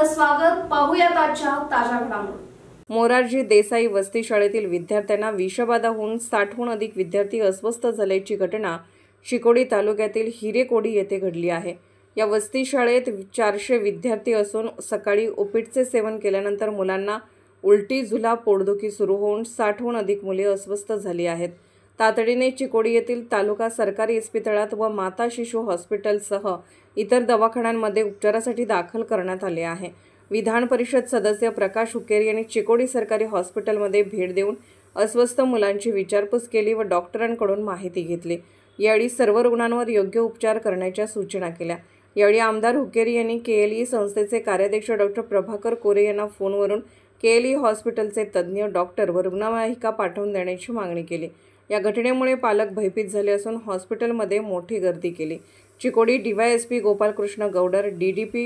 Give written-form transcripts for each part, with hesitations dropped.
आपलं स्वागत. पाहूयात आजच्या ताज्या घडामोडी. मोरारजी देसाई वसती शाळेतील विद्यार्थ्यांना विषबाधा होऊन 60हून अधिक विद्यार्थी अस्वस्थ झाल्याची घटना चिकोडी तालुक्यातील हिरेकोडी येथे घडली आहे. या वसती शाळेत 400 विद्यार्थी असून सकाळी उपीटचे सेवन केल्यानंतर मुलांना उलटी, झुला, पोटदुखी सुरू होऊन 60हून अधिक मुले अस्वस्थ झाली आहेत. तातडीने चिकोडी येथील तालुका सरकारी इस्पितळात व माता शिशु हॉस्पिटलसह इतर दवाखान्यांमध्ये उपचारासाठी दाखल करण्यात आले आहे. विधान परिषद सदस्य प्रकाश हुक्केरी यांनी चिकोडी सरकारी हॉस्पिटलमध्ये भेट देऊन अस्वस्थ मुलांची विचारपूस केली व डॉक्टरांकडून माहिती घेतली. यावेळी सर्व रुग्णांवर योग्य उपचार करण्याच्या सूचना केल्या. यावेळी आमदार हुक्केरी यांनी केएलई संस्थेचे कार्याध्यक्ष डॉक्टर प्रभाकर कोरे यांना फोनवरून केएलई हॉस्पिटलचे तज्ज्ञ डॉक्टर व रुग्णवाहिका पाठवून देण्याची मागणी केली. या घटनेमुळे पालक भयभीत झाले असून हॉस्पिटलमध्ये मोठी गर्दी केली. चिकोडी डीवायएसपी गोपालकृष्ण गौडर, डीडीपी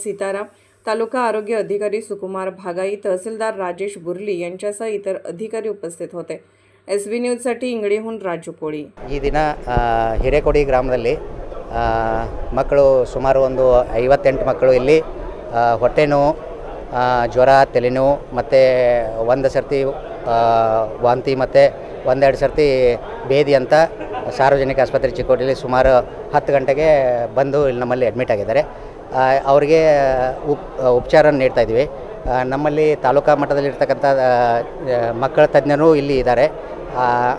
सीताराम, तालुका आरोग्य अधिकारी सुकुमार भागाई, तहसीलदार राजेश बुर्ली यांच्यासह इतर अधिकारी उपस्थित होते. एसबी न्यूजसाठी इंगळीहून राजू कोळी. ಈ ದಿನ ಹಿರೇಕೋಡಿ ಗ್ರಾಮದಲ್ಲಿ ಮಕ್ಕಳು ಸುಮಾರು ಒಂದು 58 ಮಕ್ಕಳು ಇಲ್ಲಿ ಹೊಟ್ಟೆ ನೋವು, ಜ್ವರ, ತಲೆನೋವು ಮತ್ತು ಒಂದು ಸರ್ತಿ ವಾಂತಿ ಮತ್ತು ಒಂದೆರಡು ಸರ್ತಿ ಬೇದಿ ಅಂತ ಸಾರ್ವಜನಿಕ ಆಸ್ಪತ್ರೆ ಚಿಕ್ಕೋಡಿಯಲ್ಲಿ ಸುಮಾರು 10 ಗಂಟೆಗೆ ಬಂದು ಇಲ್ಲಿ ನಮ್ಮಲ್ಲಿ ಅಡ್ಮಿಟ್ ಆಗಿದ್ದಾರೆ. ಅವರಿಗೆ ಉಪಚಾರ ನೀಡ್ತಾ ಇದ್ದೀವಿ. ನಮ್ಮಲ್ಲಿ ತಾಲೂಕಾ ಮಟ್ಟದಲ್ಲಿರ್ತಕ್ಕಂಥ ಮಕ್ಕಳ ತಜ್ಞರು ಇಲ್ಲಿ ಇದ್ದಾರೆ.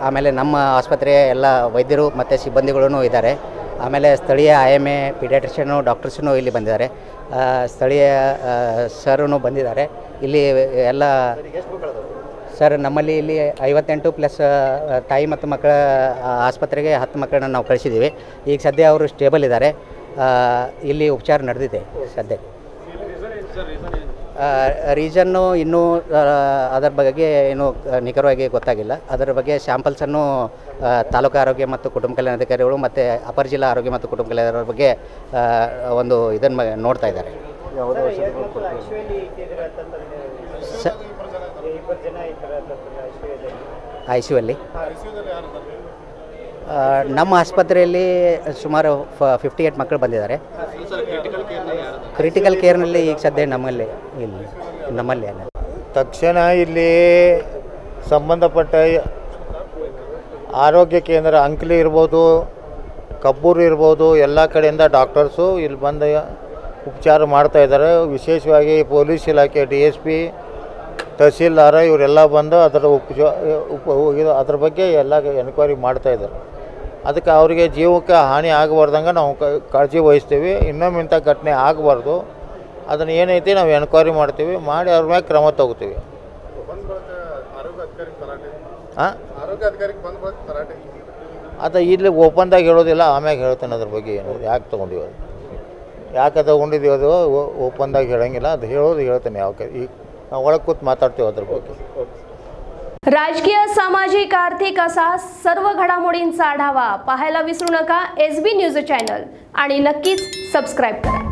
ಆಮೇಲೆ ನಮ್ಮ ಆಸ್ಪತ್ರೆಯ ಎಲ್ಲ ವೈದ್ಯರು ಮತ್ತು ಸಿಬ್ಬಂದಿಗಳೂ ಇದ್ದಾರೆ. ಆಮೇಲೆ ಸ್ಥಳೀಯ IMA ಪೀಡಿಯಾಟ್ರಿಷಿಯನು ಡಾಕ್ಟರ್ಸೂ ಇಲ್ಲಿ ಬಂದಿದ್ದಾರೆ. ಸ್ಥಳೀಯ ಸರೂ ಬಂದಿದ್ದಾರೆ. ಇಲ್ಲಿ ಎಲ್ಲ ಸರ್ ನಮ್ಮಲ್ಲಿ ಇಲ್ಲಿ 58 ಪ್ಲಸ್ ತಾಯಿ ಮತ್ತು ಮಕ್ಕಳ ಆಸ್ಪತ್ರೆಗೆ 10 ಮಕ್ಕಳನ್ನ ನಾವು ಕಳಿಸಿದ್ದೀವಿ. ಈಗ ಸದ್ಯ ಅವರು ಸ್ಟೇಬಲ್ ಇದ್ದಾರೆ. ಇಲ್ಲಿ ಉಪಚಾರ ನಡೆದಿದೆ ಸದ್ಯ. ರೀಸನ್ನು ಇನ್ನೂ ಅದರ ಬಗ್ಗೆ ಏನೂ ನಿಖರವಾಗಿ ಗೊತ್ತಾಗಿಲ್ಲ. ಅದರ ಬಗ್ಗೆ ಸ್ಯಾಂಪಲ್ಸನ್ನು ತಾಲೂಕು ಆರೋಗ್ಯ ಮತ್ತು ಕುಟುಂಬ ಕಲ್ಯಾಣಾಧಿಕಾರಿಗಳು ಮತ್ತು ಅಪರ ಜಿಲ್ಲಾ ಆರೋಗ್ಯ ಮತ್ತು ಕುಟುಂಬ ಕಲ್ಯಾಣ ಬಗ್ಗೆ ಒಂದು ಇದನ್ನು ನೋಡ್ತಾ ಇದ್ದಾರೆ. ICU ನಮ್ಮ ಆಸ್ಪತ್ರೆಯಲ್ಲಿ ಸುಮಾರು 58 ಮಕ್ಕಳು ಬಂದಿದ್ದಾರೆ. ಕ್ರಿಟಿಕಲ್ ಕೇರ್ನಲ್ಲಿ ಈಗ ಸದ್ಯ ನಮ್ಮಲ್ಲಿ ತಕ್ಷಣ ಇಲ್ಲಿ ಸಂಬಂಧಪಟ್ಟ ಆರೋಗ್ಯ ಕೇಂದ್ರ ಅಂಕಲಿ ಇರ್ಬೋದು, ಕಬ್ಬೂರು ಇರ್ಬೋದು, ಎಲ್ಲ ಕಡೆಯಿಂದ ಡಾಕ್ಟರ್ಸು ಇಲ್ಲಿ ಬಂದು ಉಪಚಾರ ಮಾಡ್ತಾಯಿದ್ದಾರೆ. ವಿಶೇಷವಾಗಿ ಪೊಲೀಸ್ ಇಲಾಖೆ DSP, ತಹಸೀಲ್ದಾರ ಇವರೆಲ್ಲ ಬಂದು ಅದರ ಬಗ್ಗೆ ಎಲ್ಲ ಎನ್ಕ್ವೈರಿ ಮಾಡ್ತಾಯಿದ್ದಾರೆ. ಅದಕ್ಕೆ ಅವರಿಗೆ ಜೀವಕ್ಕೆ ಹಾನಿ ಆಗಬಾರ್ದಂಗೆ ನಾವು ಕಾಳಜಿ ವಹಿಸ್ತೀವಿ. ಇನ್ನೊಮ್ಮೆ ಇಂಥ ಘಟನೆ ಆಗಬಾರ್ದು. ಅದನ್ನು ಏನೈತಿ ನಾವು ಎನ್ಕ್ವೈರಿ ಮಾಡ್ತೀವಿ, ಮಾಡಿ ಅವ್ರ ಮ್ಯಾಗೆ ಕ್ರಮ ತಗೋತೀವಿ. ಅದು ಇಲ್ಲಿ ಓಪನ್ದಾಗ ಹೇಳೋದಿಲ್ಲ, ಆಮ್ಯಾಗ ಹೇಳ್ತೇನೆ ಅದ್ರ ಬಗ್ಗೆ ಏನು ಯಾಕೆ ತೊಗೊಂಡಿವಿ, ಯಾಕೆ ತೊಗೊಂಡಿದ್ದೀವಿ ಅದು ಓಪನ್ದಾಗ ಹೇಳೋಂಗಿಲ್ಲ. ಅದು ಹೇಳ್ತೇನೆ ಯಾವ ಈಗ ನಾವು ಒಳಗೆ ಕೂತು माताडते अदर ಬಗ್ಗೆ. राजकीय, सामाजिक, आर्थिक असा सर्व घडामोडींचा आढावा पाहायला विसरू नका SB न्यूज चॅनल आणि नक्कीच सबस्क्राइब करा.